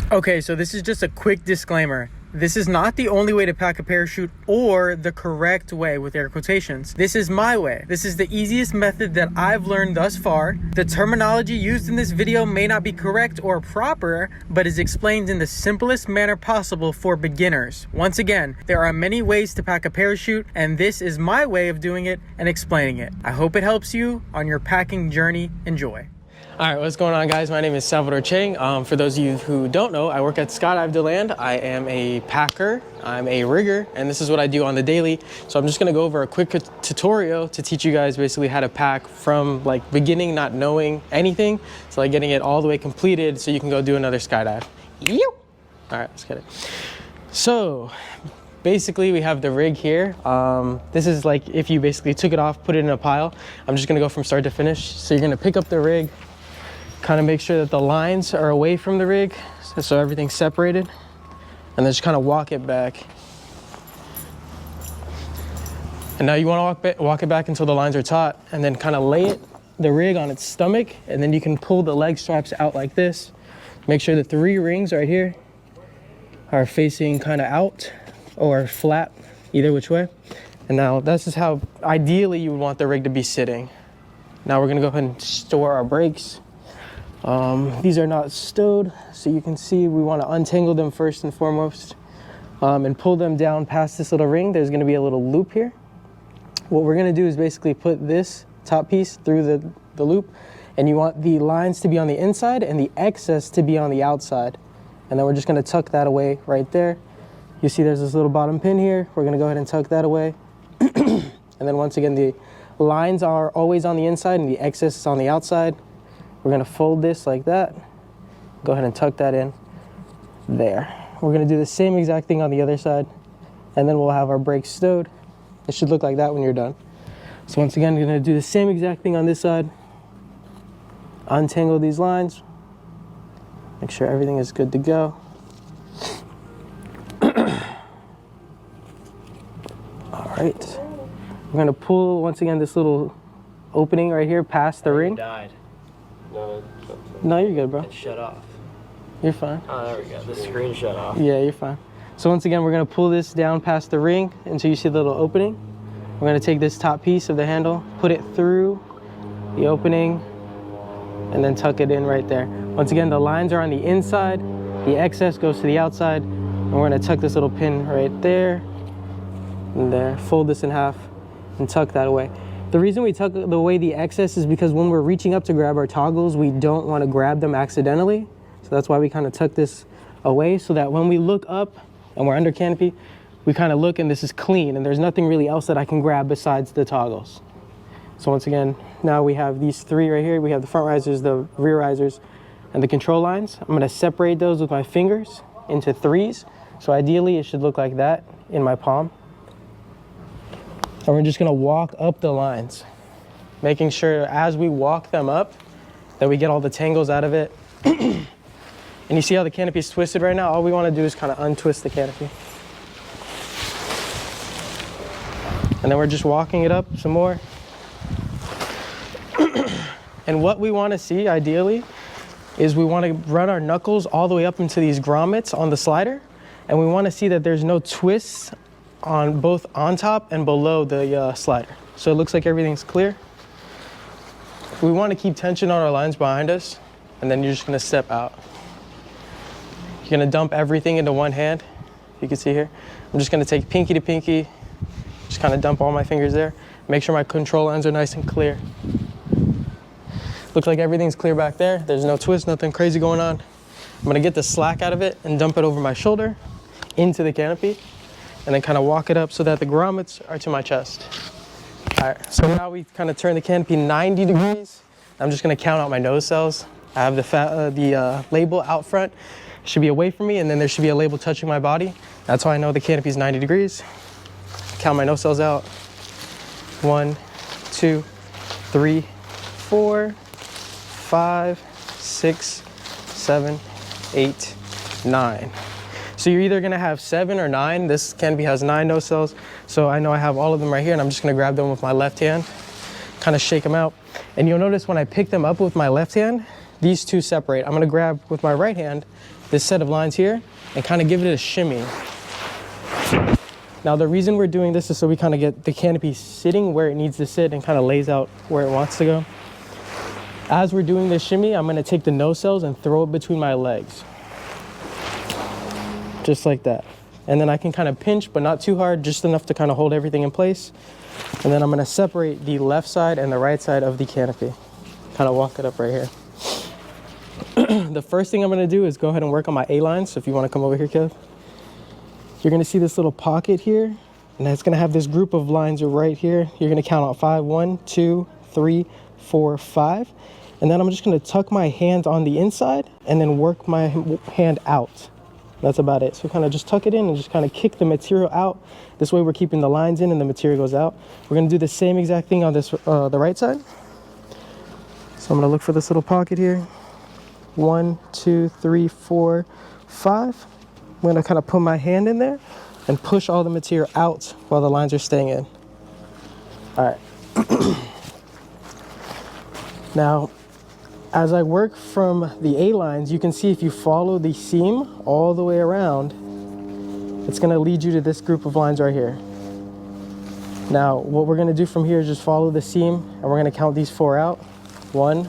Okay, so this is just a quick disclaimer. This is not the only way to pack a parachute or the correct way with air quotations. This is my way. This is the easiest method that I've learned thus far. The terminology used in this video may not be correct or proper, but is explained in the simplest manner possible for beginners. Once again, there are many ways to pack a parachute, and this is my way of doing it and explaining it. I hope it helps you on your packing journey. Enjoy. All right, what's going on, guys? My name is Salvador Chang. For those of you who don't know, I work at Skydive DeLand. I am a packer, I'm a rigger, and this is what I do on the daily. So I'm just gonna go over a quick tutorial to teach you guys basically how to pack from like beginning, not knowing anything, to like getting it all the way completed so you can go do another skydive. All right, let's get it. So basically we have the rig here. This is like if you basically took it off, put it in a pile. I'm just gonna go from start to finish. So you're gonna pick up the rig, kind of make sure that the lines are away from the rig so everything's separated, and then just kind of walk it back. And now you want to walk it back until the lines are taut, and then kind of lay the rig on its stomach, and then you can pull the leg straps out like this. Make sure the 3 rings right here are facing kind of out or flat, either which way. And now this is how ideally you would want the rig to be sitting. Now we're gonna go ahead and store our brakes. These are not stowed, so you can see we want to untangle them first and foremost, and pull them down past this little ring. There's going to be a little loop here. What we're going to do is basically put this top piece through the loop, and you want the lines to be on the inside and the excess to be on the outside. And then we're just going to tuck that away right there. You see there's this little bottom pin here. We're going to go ahead and tuck that away. And then once again, the lines are always on the inside and the excess is on the outside. We're gonna fold this like that. Go ahead and tuck that in there. We're gonna do the same exact thing on the other side, and then we'll have our brakes stowed. It should look like that when you're done. So once again, we're gonna do the same exact thing on this side. Untangle these lines. Make sure everything is good to go. All right. We're gonna pull, once again, this little opening right here past the ring. Died. No, you're good, bro. It shut off. You're fine. Oh, there we go. The screen shut off. Yeah, you're fine. So once again, we're gonna pull this down past the ring until you see the little opening. We're gonna take this top piece of the handle, put it through the opening, and then tuck it in right there. Once again, the lines are on the inside, the excess goes to the outside, and we're gonna tuck this little pin right there, and there. Fold this in half, and tuck that away. The reason we tuck away the excess is because when we're reaching up to grab our toggles, we don't want to grab them accidentally. So that's why we kind of tuck this away, so that when we look up and we're under canopy, we kind of look and this is clean and there's nothing really else that I can grab besides the toggles. So once again, now we have these 3 right here. We have the front risers, the rear risers, and the control lines. I'm going to separate those with my fingers into 3s. So ideally it should look like that in my palm. And we're just gonna walk up the lines, making sure as we walk them up that we get all the tangles out of it. And you see how the canopy is twisted right now? All we wanna do is kind of untwist the canopy. And then we're just walking it up some more. And what we wanna see ideally is we wanna run our knuckles all the way up into these grommets on the slider. And we wanna see that there's no twists on both on top and below the slider. So it looks like everything's clear. We want to keep tension on our lines behind us, and then you're just going to step out. You're going to dump everything into one hand. You can see here. I'm just going to take pinky to pinky, just kind of dump all my fingers there. Make sure my control lines are nice and clear. Looks like everything's clear back there. There's no twist, nothing crazy going on. I'm going to get the slack out of it and dump it over my shoulder into the canopy, and then kind of walk it up so that the grommets are to my chest. All right, so now we kind of turn the canopy 90 degrees. I'm just gonna count out my nose cells. I have the label out front. It should be away from me, and then there should be a label touching my body. That's how I know the canopy is 90 degrees. Count my nose cells out. 1, 2, 3, 4, 5, 6, 7, 8, 9. So you're either gonna have 7 or 9. This canopy has 9 nose cells. So I know I have all of them right here, and I'm just gonna grab them with my left hand, kind of shake them out. And you'll notice when I pick them up with my left hand, these two separate. I'm gonna grab with my right hand this set of lines here and kind of give it a shimmy. Now the reason we're doing this is so we kind of get the canopy sitting where it needs to sit and kind of lays out where it wants to go. As we're doing this shimmy, I'm gonna take the no-cells and throw it between my legs. Just like that. And then I can kind of pinch, but not too hard, just enough to kind of hold everything in place. And then I'm gonna separate the left side and the right side of the canopy. Kind of walk it up right here. The first thing I'm gonna do is go ahead and work on my A-lines. So if you wanna come over here, Kev. You're gonna see this little pocket here, and it's gonna have this group of lines right here. You're gonna count out 5, 1, 2, 3, 4, 5. And then I'm just gonna tuck my hand on the inside and then work my hand out. That's about it. So kind of just tuck it in and just kind of kick the material out. This way we're keeping the lines in and the material goes out. We're gonna do the same exact thing on this, the right side. So I'm gonna look for this little pocket here. 1, 2, 3, 4, 5. I'm gonna kind of put my hand in there and push all the material out while the lines are staying in. All right. Now, as I work from the A-lines, you can see if you follow the seam all the way around, it's gonna lead you to this group of lines right here. Now, what we're gonna do from here is just follow the seam, and we're gonna count these 4 out. 1,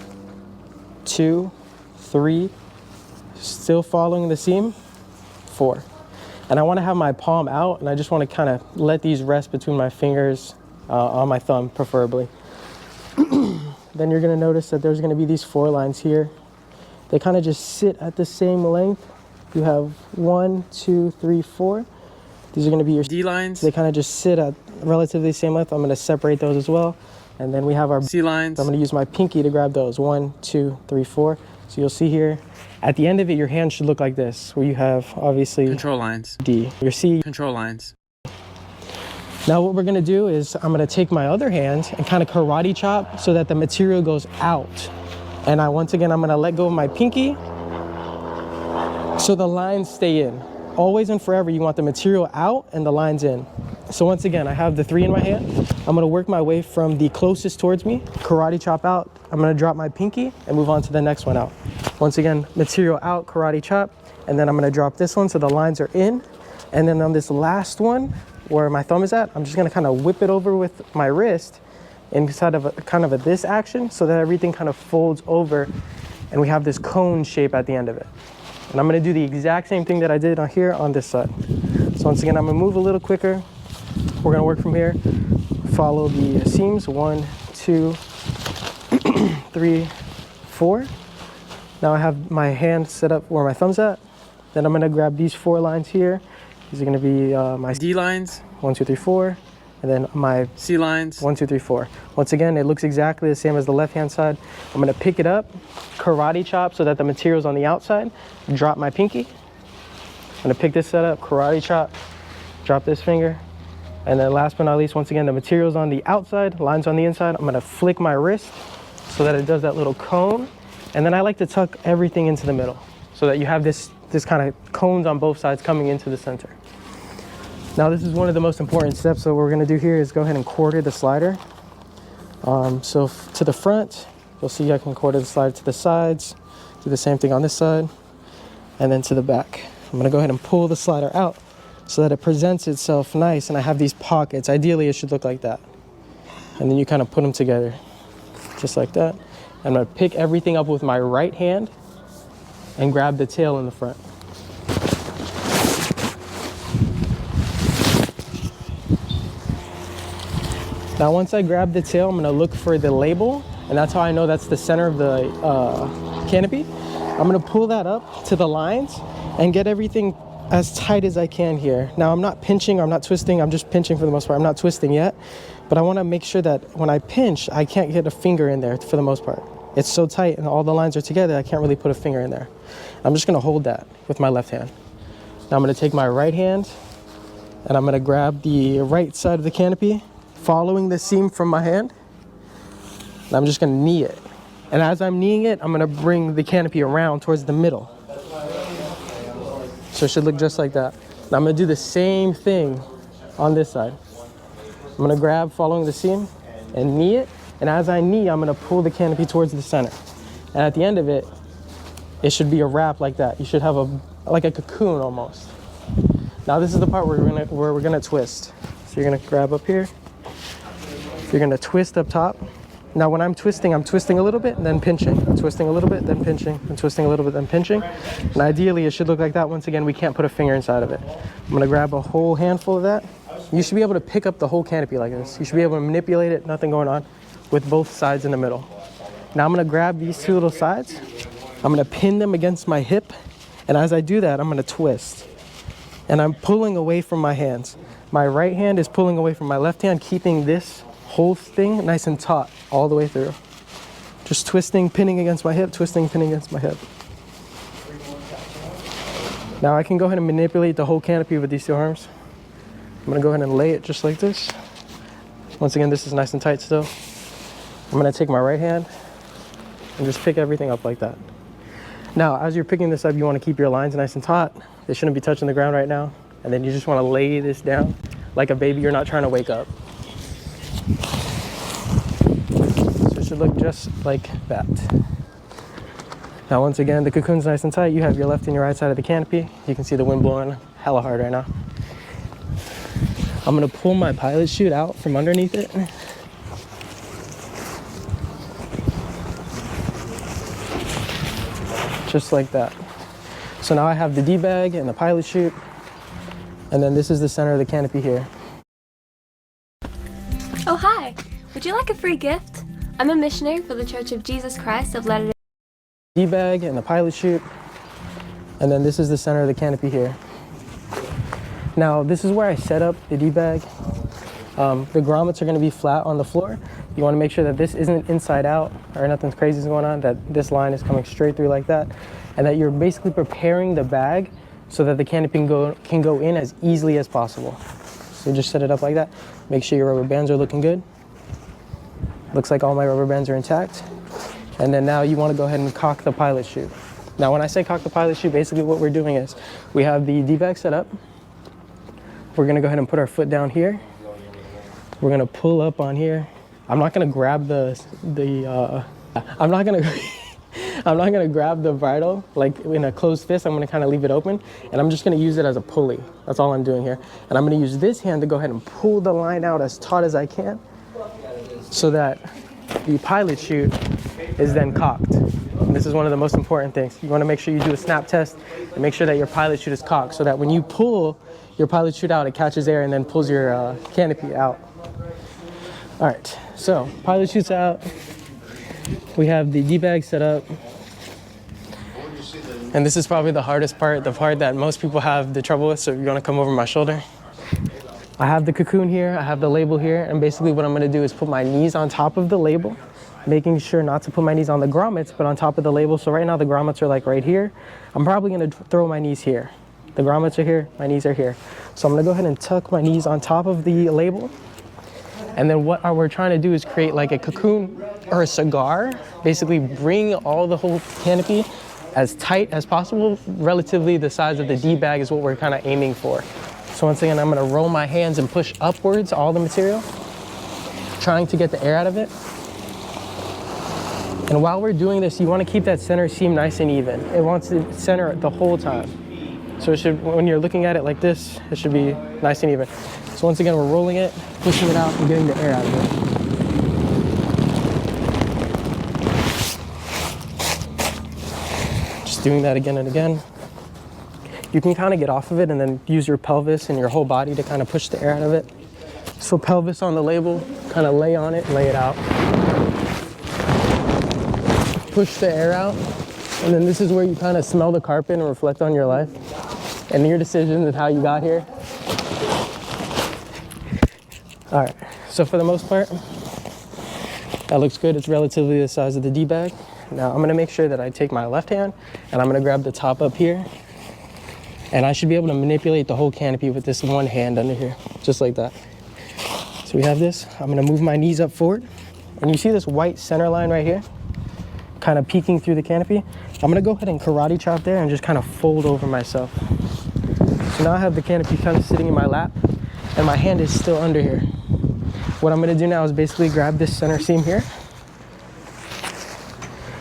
2, 3, still following the seam, 4. And I wanna have my palm out, and I just wanna kind of let these rest between my fingers, on my thumb, preferably. Then you're gonna notice that there's gonna be these 4 lines here. They kind of just sit at the same length. You have 1, 2, 3, 4. These are gonna be your D lines, They kind of just sit at relatively the same length. I'm gonna separate those as well. And then we have our C lines, I'm gonna use my pinky to grab those. 1, 2, 3, 4. So you'll see here, at the end of it, your hand should look like this, where you have obviously control lines, D, your C. control lines. Now what we're gonna do is I'm gonna take my other hand and kind of karate chop so that the material goes out. And once again, I'm gonna let go of my pinky so the lines stay in. Always and forever, you want the material out and the lines in. So once again, I have the 3 in my hand. I'm gonna work my way from the closest towards me, karate chop out. I'm gonna drop my pinky and move on to the next one out. Once again, material out, karate chop, and then I'm gonna drop this one so the lines are in. And then on this last one, where my thumb is at, I'm just gonna kind of whip it over with my wrist inside of this action so that everything kind of folds over and we have this cone shape at the end of it. And I'm gonna do the exact same thing that I did on here on this side. So once again, I'm gonna move a little quicker. We're gonna work from here. Follow the seams, 1, 2, 3, 4. Now I have my hand set up where my thumb's at. Then I'm gonna grab these 4 lines here. These are gonna be my D lines, 1, 2, 3, 4, and then my C lines, 1, 2, 3, 4. Once again, it looks exactly the same as the left-hand side. I'm gonna pick it up, karate chop so that the material's on the outside, drop my pinky. I'm gonna pick this set up, karate chop, drop this finger, and then last but not least, once again, the material's on the outside, lines on the inside. I'm gonna flick my wrist so that it does that little cone, and then I like to tuck everything into the middle so that you have this kind of cones on both sides coming into the center. Now this is one of the most important steps. So what we're gonna do here is go ahead and quarter the slider. So to the front, you'll see I can quarter the slider to the sides, do the same thing on this side, and then to the back. I'm gonna go ahead and pull the slider out so that it presents itself nice, and I have these pockets. Ideally, it should look like that. And then you kind of put them together, just like that. I'm gonna pick everything up with my right hand and grab the tail in the front. Now once I grab the tail, I'm gonna look for the label, and that's how I know that's the center of the canopy. I'm gonna pull that up to the lines and get everything as tight as I can here. Now I'm not pinching, or I'm not twisting, I'm just pinching for the most part. I'm not twisting yet, but I wanna make sure that when I pinch, I can't get a finger in there for the most part. It's so tight and all the lines are together, I can't really put a finger in there. I'm just gonna hold that with my left hand. Now I'm gonna take my right hand and I'm gonna grab the right side of the canopy, following the seam from my hand. And I'm just gonna knee it. And as I'm kneeing it, I'm gonna bring the canopy around towards the middle. So it should look just like that. Now I'm gonna do the same thing on this side. I'm gonna grab following the seam and knee it. And as I knee, I'm gonna pull the canopy towards the center. And at the end of it, it should be a wrap like that. You should have like a cocoon almost. Now this is the part where we're gonna twist. So you're gonna grab up here. You're gonna twist up top. Now when I'm twisting a little bit, then pinching. Twisting a little bit, then pinching. And twisting a little bit, then pinching. And ideally it should look like that. Once again, we can't put a finger inside of it. I'm gonna grab a whole handful of that. You should be able to pick up the whole canopy like this. You should be able to manipulate it, nothing going on, with both sides in the middle. Now I'm gonna grab these two little sides. I'm gonna pin them against my hip. And as I do that, I'm gonna twist. And I'm pulling away from my hands. My right hand is pulling away from my left hand, keeping this whole thing nice and taut all the way through. Just twisting, pinning against my hip, twisting, pinning against my hip. Now I can go ahead and manipulate the whole canopy with these two arms. I'm gonna go ahead and lay it just like this. Once again, this is nice and tight still. I'm gonna take my right hand and just pick everything up like that. Now, as you're picking this up, you wanna keep your lines nice and taut. They shouldn't be touching the ground right now. And then you just wanna lay this down like a baby you're not trying to wake up. So it should look just like that. Now, once again, the cocoon's nice and tight. You have your left and your right side of the canopy. You can see the wind blowing hella hard right now. I'm gonna pull my pilot chute out from underneath it. Just like that. So now I have the D-bag and the pilot chute, and then this is the center of the canopy here. Oh, hi. Would you like a free gift? I'm a missionary for the Church of Jesus Christ of Latter-day D-bag and the pilot chute, and then this is the center of the canopy here. Now, this is where I set up the D-bag. The grommets are gonna be flat on the floor. You wanna make sure that this isn't inside out or nothing crazy is going on, that this line is coming straight through like that, and that you're basically preparing the bag so that the canopy can go in as easily as possible. So just set it up like that. Make sure your rubber bands are looking good. Looks like all my rubber bands are intact. And then now you wanna go ahead and cock the pilot chute. Now when I say cock the pilot chute, basically what we're doing is we have the D-bag set up. We're gonna go ahead and put our foot down here. We're gonna pull up on here. I'm not gonna grab I'm not gonna grab the bridle like in a closed fist. I'm gonna kind of leave it open, and I'm just gonna use it as a pulley. That's all I'm doing here. And I'm gonna use this hand to go ahead and pull the line out as taut as I can so that the pilot chute is then cocked. And this is one of the most important things. You wanna make sure you do a snap test and make sure that your pilot chute is cocked so that when you pull your pilot chute out, it catches air and then pulls your canopy out. All right, so pilot chute's out. We have the D-bag set up. And this is probably the hardest part, the part that most people have the trouble with, so you're gonna come over my shoulder. I have the cocoon here, I have the label here, and basically what I'm gonna do is put my knees on top of the label, making sure not to put my knees on the grommets, but on top of the label. So right now the grommets are like right here. I'm probably gonna throw my knees here. The grommets are here, my knees are here. So I'm gonna go ahead and tuck my knees on top of the label. And then what we're trying to do is create like a cocoon or a cigar, basically bring all the whole canopy as tight as possible. Relatively the size of the D-bag is what we're kind of aiming for. So once again, I'm gonna roll my hands and push upwards all the material, trying to get the air out of it. And while we're doing this, you wanna keep that center seam nice and even. It wants to center the whole time. So it should, when you're looking at it like this, it should be nice and even. So once again, we're rolling it, pushing it out, and getting the air out of it. Just doing that again and again. You can kind of get off of it and then use your pelvis and your whole body to kind of push the air out of it. So pelvis on the label, kind of lay on it, lay it out. Push the air out. And then this is where you kind of smell the carpet and reflect on your life and your decisions and how you got here. All right, so for the most part, that looks good. It's relatively the size of the D-bag. Now I'm gonna make sure that I take my left hand and I'm gonna grab the top up here, and I should be able to manipulate the whole canopy with this one hand under here, just like that. So we have this. I'm gonna move my knees up forward, and you see this white center line right here, kind of peeking through the canopy. I'm gonna go ahead and karate chop there and just kind of fold over myself. So now I have the canopy kind of sitting in my lap, and my hand is still under here. What I'm gonna do now is basically grab this center seam here,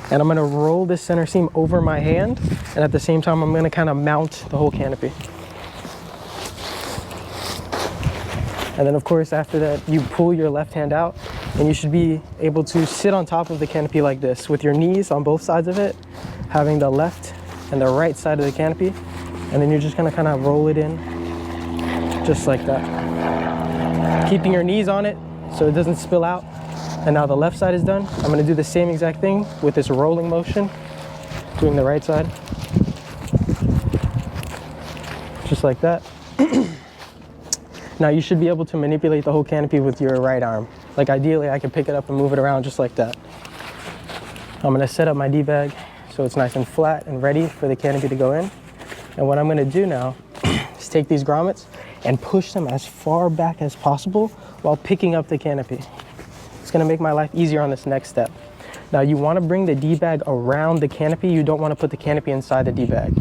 And I'm gonna roll this center seam over my hand, and at the same time, I'm gonna kind of mount the whole canopy. And then of course, after that, you pull your left hand out, and you should be able to sit on top of the canopy like this, with your knees on both sides of it, having the left and the right side of the canopy. And then you're just gonna kind of roll it in, just like that. Keeping your knees on it so it doesn't spill out. And now the left side is done. I'm gonna do the same exact thing with this rolling motion, doing the right side. Just like that. Now you should be able to manipulate the whole canopy with your right arm. Like ideally, I could pick it up and move it around just like that. I'm gonna set up my D-bag so it's nice and flat and ready for the canopy to go in. And what I'm gonna do now is take these grommets and push them as far back as possible while picking up the canopy. It's gonna make my life easier on this next step. Now you wanna bring the D-bag around the canopy. You don't wanna put the canopy inside the D-bag.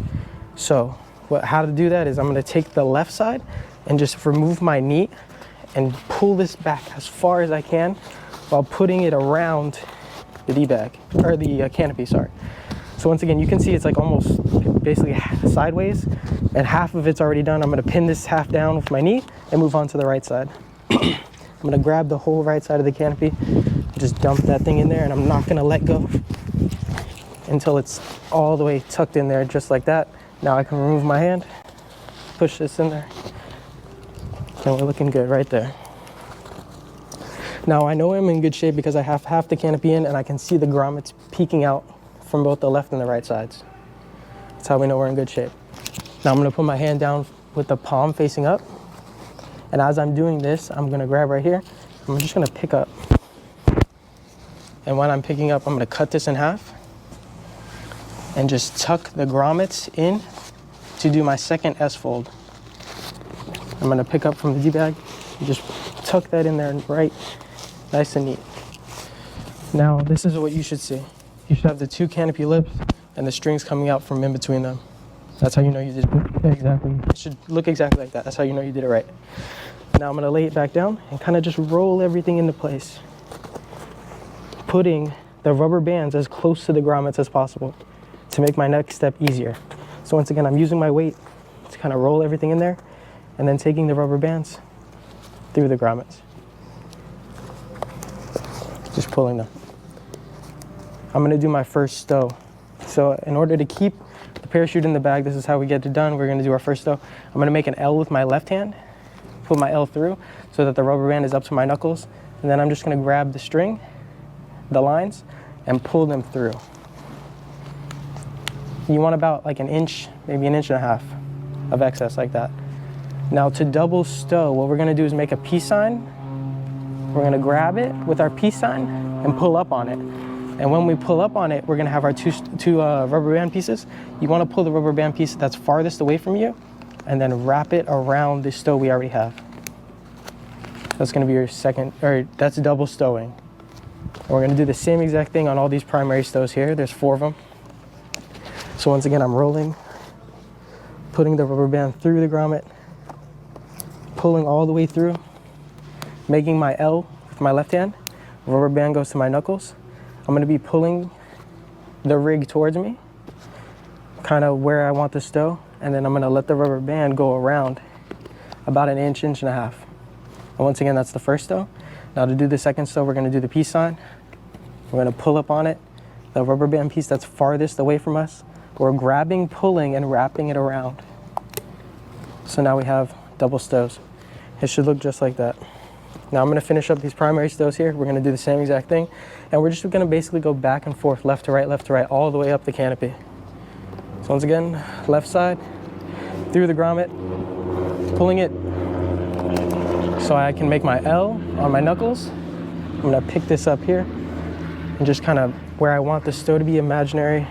So how to do that is I'm gonna take the left side and just remove my knee and pull this back as far as I can while putting it around the D-bag, or the canopy, sorry. So once again, you can see it's like almost basically sideways, and half of it's already done. I'm gonna pin this half down with my knee and move on to the right side. I'm gonna grab the whole right side of the canopy, just dump that thing in there, and I'm not gonna let go until it's all the way tucked in there, just like that. Now I can remove my hand, push this in there, and we're looking good right there. Now I know I'm in good shape because I have half the canopy in and I can see the grommets peeking out from both the left and the right sides. That's how we know we're in good shape. Now I'm gonna put my hand down with the palm facing up. And as I'm doing this, I'm gonna grab right here. I'm just gonna pick up. And when I'm picking up, I'm gonna cut this in half and just tuck the grommets in to do my second S-fold. I'm gonna pick up from the D-bag, just tuck that in there right, nice and neat. Now, this is what you should see. You should have the two canopy lips and the strings coming out from in between them. That's how you know you did it exactly. It should look exactly like that. That's how you know you did it right. Now I'm gonna lay it back down and kind of just roll everything into place, putting the rubber bands as close to the grommets as possible to make my next step easier. So once again, I'm using my weight to kind of roll everything in there and then taking the rubber bands through the grommets. Just pulling them. I'm gonna do my first stow. So in order to keep the parachute in the bag, this is how we get it done. We're gonna do our first stow. I'm gonna make an L with my left hand, put my L through so that the rubber band is up to my knuckles. And then I'm just gonna grab the string, the lines, and pull them through. You want about like an inch, maybe an inch and a half of excess like that. Now to double stow, what we're gonna do is make a peace sign. We're gonna grab it with our peace sign and pull up on it. And when we pull up on it, we're gonna have our two rubber band pieces. You wanna pull the rubber band piece that's farthest away from you and then wrap it around the stow we already have. That's gonna be your second, or that's double stowing. And we're gonna do the same exact thing on all these primary stows here. There's 4 of them. So once again, I'm rolling, putting the rubber band through the grommet, pulling all the way through, making my L with my left hand. Rubber band goes to my knuckles. I'm gonna be pulling the rig towards me, kind of where I want the stow, and then I'm gonna let the rubber band go around about an inch, inch and a half. And once again, that's the first stow. Now to do the second stow, we're gonna do the peace sign. We're gonna pull up on it, the rubber band piece that's farthest away from us. We're grabbing, pulling, and wrapping it around. So now we have double stows. It should look just like that. Now I'm gonna finish up these primary stows here. We're gonna do the same exact thing. And we're just gonna basically go back and forth, left to right, all the way up the canopy. So once again, left side, through the grommet, pulling it so I can make my L on my knuckles. I'm gonna pick this up here and just kind of where I want the stow to be imaginary,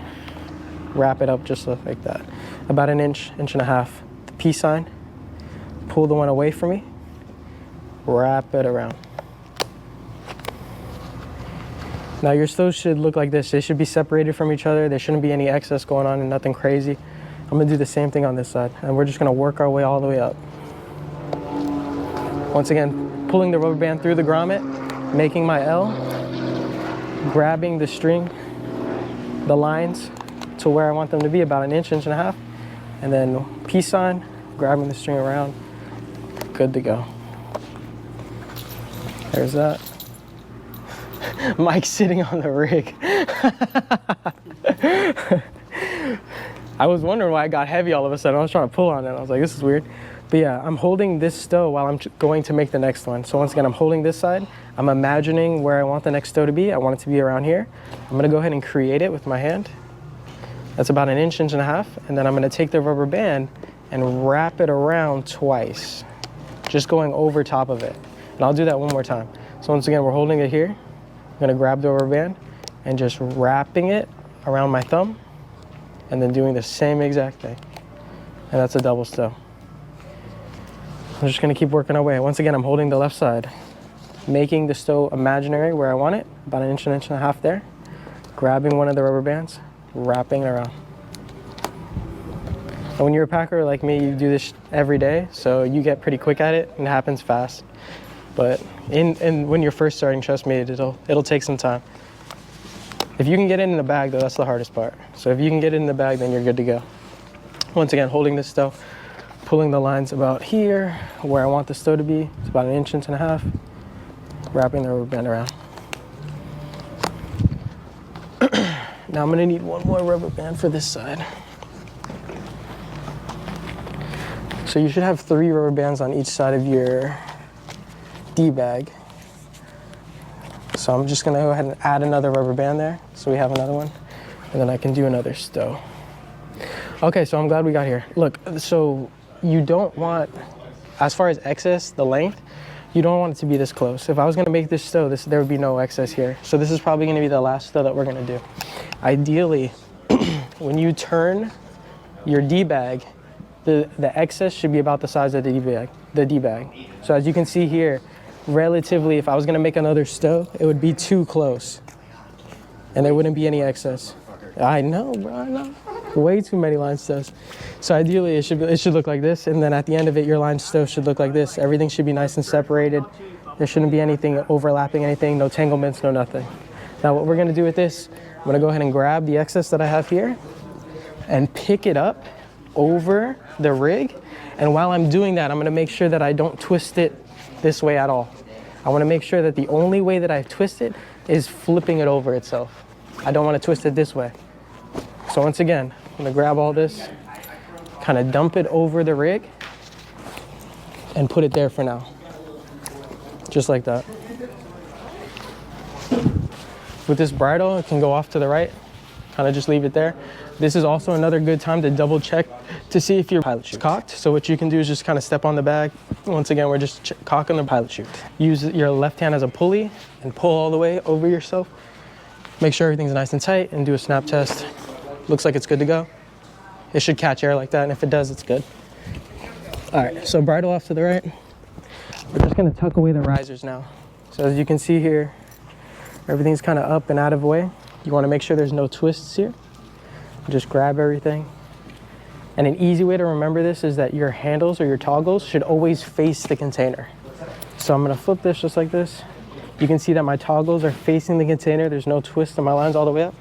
wrap it up just like that. About an inch, inch and a half. The peace sign, pull the one away from me, wrap it around. Now your stows should look like this. They should be separated from each other. There shouldn't be any excess going on and nothing crazy. I'm gonna do the same thing on this side, and we're just gonna work our way all the way up. Once again, pulling the rubber band through the grommet, making my L, grabbing the string, the lines to where I want them to be, about an inch, inch and a half. And then peace sign, grabbing the string around, good to go. There's that. Mike's sitting on the rig. I was wondering why it got heavy all of a sudden. I was trying to pull on it. I was like, this is weird. But yeah, I'm holding this stow while I'm going to make the next one. So once again, I'm holding this side. I'm imagining where I want the next stow to be. I want it to be around here. I'm gonna go ahead and create it with my hand. That's about an inch, inch and a half. And then I'm gonna take the rubber band and wrap it around twice, just going over top of it. And I'll do that one more time. So once again, we're holding it here. I'm gonna grab the rubber band and just wrapping it around my thumb and then doing the same exact thing. And that's a double stow. I'm just gonna keep working our way. Once again, I'm holding the left side, making the stow imaginary where I want it, about an inch and a half there, grabbing one of the rubber bands, wrapping it around. And when you're a packer like me, you do this every day, so you get pretty quick at it and it happens fast. But when you're first starting, trust me, it'll take some time. If you can get it in the bag though, that's the hardest part. So if you can get it in the bag, then you're good to go. Once again, holding this stow, pulling the lines about here, where I want the stow to be. It's about an inch, inch and a half. Wrapping the rubber band around. Now I'm gonna need one more rubber band for this side. So you should have 3 rubber bands on each side of your D-bag. So I'm just gonna go ahead and add another rubber band there, so we have another one, and then I can do another stow. Okay, so I'm glad we got here. Look, so you don't want, as far as excess, the length, you don't want it to be this close. If I was gonna make this stow, there would be no excess here. So this is probably gonna be the last stow that we're gonna do. Ideally, when you turn your D-bag, the excess should be about the size of the D-bag. So as you can see here, relatively, if I was gonna make another stow, it would be too close and there wouldn't be any excess. I know, bro, I know. Way too many line stows. So ideally, it should look like this, and then at the end of it, your line stow should look like this. Everything should be nice and separated. There shouldn't be anything overlapping anything, no entanglements, no nothing. Now what we're gonna do with this, I'm gonna go ahead and grab the excess that I have here and pick it up over the rig. And while I'm doing that, I'm gonna make sure that I don't twist it this way at all. I wanna make sure that the only way that I twist it is flipping it over itself. I don't wanna twist it this way. So once again, I'm gonna grab all this, kind of dump it over the rig, and put it there for now. Just like that. With this bridle, it can go off to the right, kind of just leave it there. This is also another good time to double check to see if your pilot chute is cocked. So what you can do is just kind of step on the bag. Once again, we're just cocking the pilot chute. Use your left hand as a pulley and pull all the way over yourself. Make sure everything's nice and tight and do a snap test. Looks like it's good to go. It should catch air like that, and if it does, it's good. All right, so bridle off to the right. We're just gonna tuck away the risers now. So as you can see here, everything's kind of up and out of the way. You wanna make sure there's no twists here. Just grab everything. And an easy way to remember this is that your handles or your toggles should always face the container. So I'm gonna flip this just like this. You can see that my toggles are facing the container. There's no twist and my line's all the way up.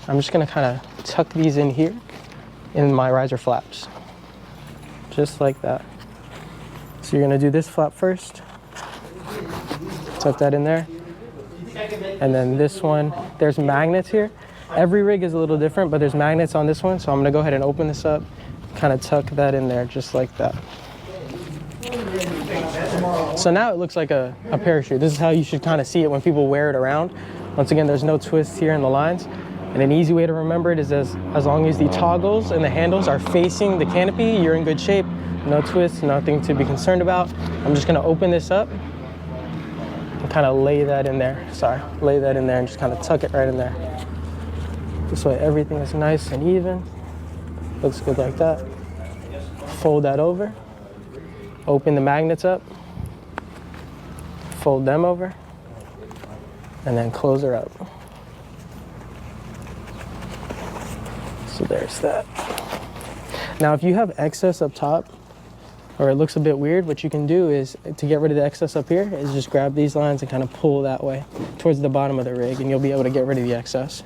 I'm just gonna kind of tuck these in here in my riser flaps. Just like that. So you're gonna do this flap first. Tuck that in there. And then this one, there's magnets here. Every rig is a little different, but there's magnets on this one. So I'm gonna go ahead and open this up, kind of tuck that in there just like that. So now it looks like a parachute. This is how you should kind of see it when people wear it around. Once again, there's no twists here in the lines. And an easy way to remember it is as long as the toggles and the handles are facing the canopy, you're in good shape. No twists, nothing to be concerned about. I'm just gonna open this up and kind of lay that in there. Lay that in there and just kind of tuck it right in there. This way everything is nice and even. Looks good like that. Fold that over. Open the magnets up. Fold them over. And then close her up. So there's that. Now, if you have excess up top, or it looks a bit weird, what you can do is, to get rid of the excess up here, is just grab these lines and kind of pull that way towards the bottom of the rig, and you'll be able to get rid of the excess.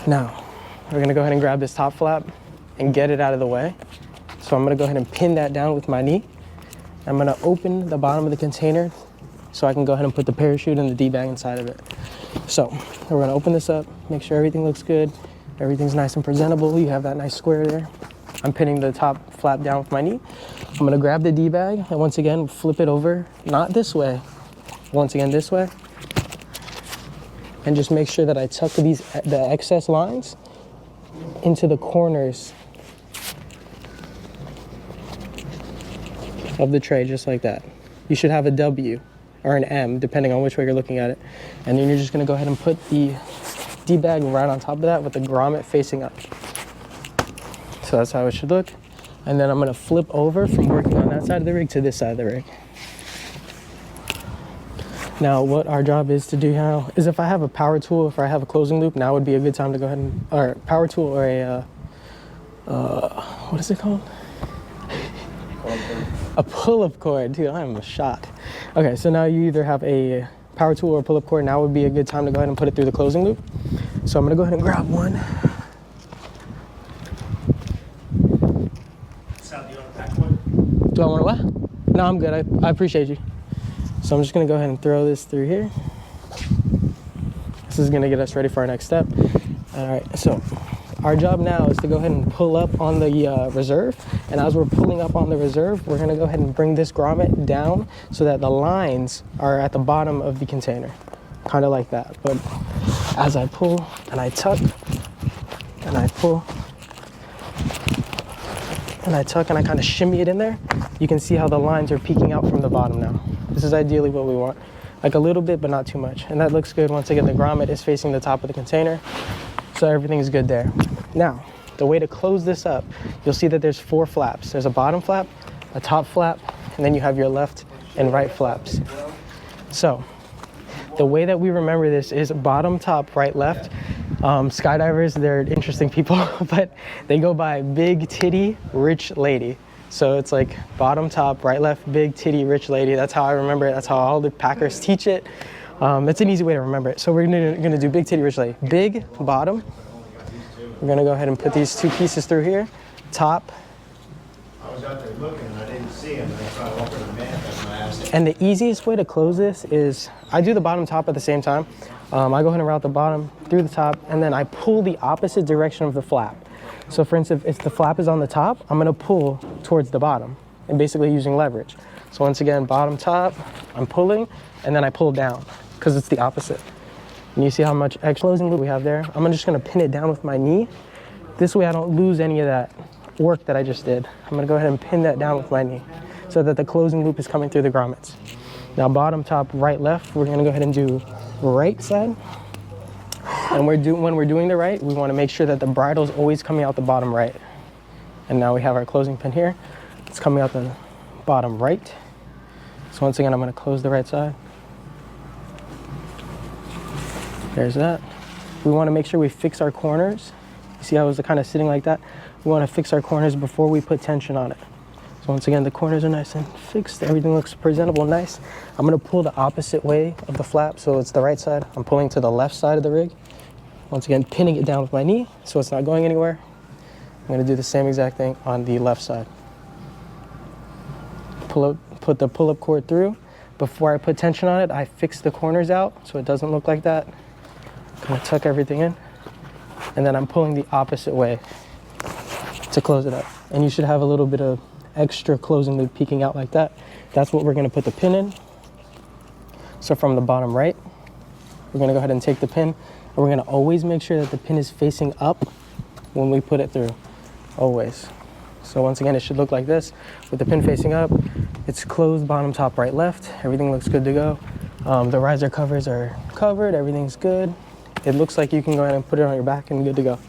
Now, we're gonna go ahead and grab this top flap and get it out of the way. So I'm gonna go ahead and pin that down with my knee. I'm gonna open the bottom of the container so I can go ahead and put the parachute and the D-bag inside of it. So we're gonna open this up, make sure everything looks good, everything's nice and presentable. You have that nice square there. I'm pinning the top flap down with my knee. I'm gonna grab the D-bag and once again, flip it over, not this way, once again this way. And just make sure that I tuck the excess lines into the corners of the tray, just like that. You should have a W or an M, depending on which way you're looking at it. And then you're just gonna go ahead and put the D-bag right on top of that with the grommet facing up. So that's how it should look. And then I'm gonna flip over from working on that side of the rig to this side of the rig. Now, what our job is to do now is if I have a power tool, if I have a closing loop, now would be a good time to go ahead and, or power tool or a, what is it called? A pull-up cord, dude, I am a shot. Okay, so now you either have a power tool or a pull-up cord. Now would be a good time to go ahead and put it through the closing loop. So I'm gonna go ahead and grab one. Sal, do you want to pack one? Do I want to what? No, I'm good, I appreciate you. So I'm just gonna go ahead and throw this through here. This is gonna get us ready for our next step. All right, so our job now is to go ahead and pull up on the reserve. And as we're pulling up on the reserve, we're gonna go ahead and bring this grommet down so that the lines are at the bottom of the container, kind of like that. But as I pull and I tuck and I pull and I tuck and I kind of shimmy it in there, you can see how the lines are peeking out from the bottom now. This is ideally what we want. Like a little bit, but not too much. And that looks good. Once again, the grommet is facing the top of the container. So everything is good there. Now, the way to close this up, you'll see that there's 4 flaps. There's a bottom flap, a top flap, and then you have your left and right flaps. So the way that we remember this is bottom, top, right, left. Skydivers, they're interesting people, but they go by big titty, rich lady. So it's like bottom, top, right, left, big titty, rich lady. That's how I remember it. That's how all the Packers teach it. It's an easy way to remember it. So we're gonna do big titty, rich lady. Big, bottom. We're gonna go ahead and put these 2 pieces through here. Top. I was out there looking and I didn't see him, and I tried to open the map and I asked him. And the easiest way to close this is, I do the bottom top at the same time. I go ahead and route the bottom through the top, and then I pull the opposite direction of the flap. So for instance, if the flap is on the top, I'm gonna pull towards the bottom and basically using leverage. So once again, bottom, top, I'm pulling, and then I pull down because it's the opposite. And you see how much extra closing loop we have there? I'm just gonna pin it down with my knee. This way I don't lose any of that work that I just did. I'm gonna go ahead and pin that down with my knee so that the closing loop is coming through the grommets. Now bottom, top, right, left, we're gonna go ahead and do right side. And when we're doing the right, we wanna make sure that the bridle is always coming out the bottom right. And now we have our closing pin here. It's coming out the bottom right. So once again, I'm gonna close the right side. There's that. We wanna make sure we fix our corners. You see how it's kind of sitting like that? We wanna fix our corners before we put tension on it. So once again, the corners are nice and fixed. Everything looks presentable, nice. I'm gonna pull the opposite way of the flap, so it's the right side. I'm pulling to the left side of the rig. Once again, pinning it down with my knee, so it's not going anywhere. I'm gonna do the same exact thing on the left side. Put the pull-up cord through. Before I put tension on it, I fix the corners out so it doesn't look like that. Kind of tuck everything in. And then I'm pulling the opposite way to close it up. And you should have a little bit of extra closing loop peeking out like that. That's what we're gonna put the pin in. So from the bottom right, we're gonna go ahead and take the pin, and we're gonna always make sure that the pin is facing up when we put it through, always. So once again, it should look like this. With the pin facing up, it's closed, bottom, top, right, left. Everything looks good to go. The riser covers are covered, everything's good. It looks like you can go ahead and put it on your back and good to go.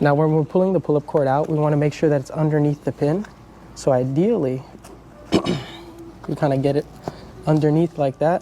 Now when we're pulling the pull-up cord out, we wanna make sure that it's underneath the pin. So ideally, you kind of get it underneath like that.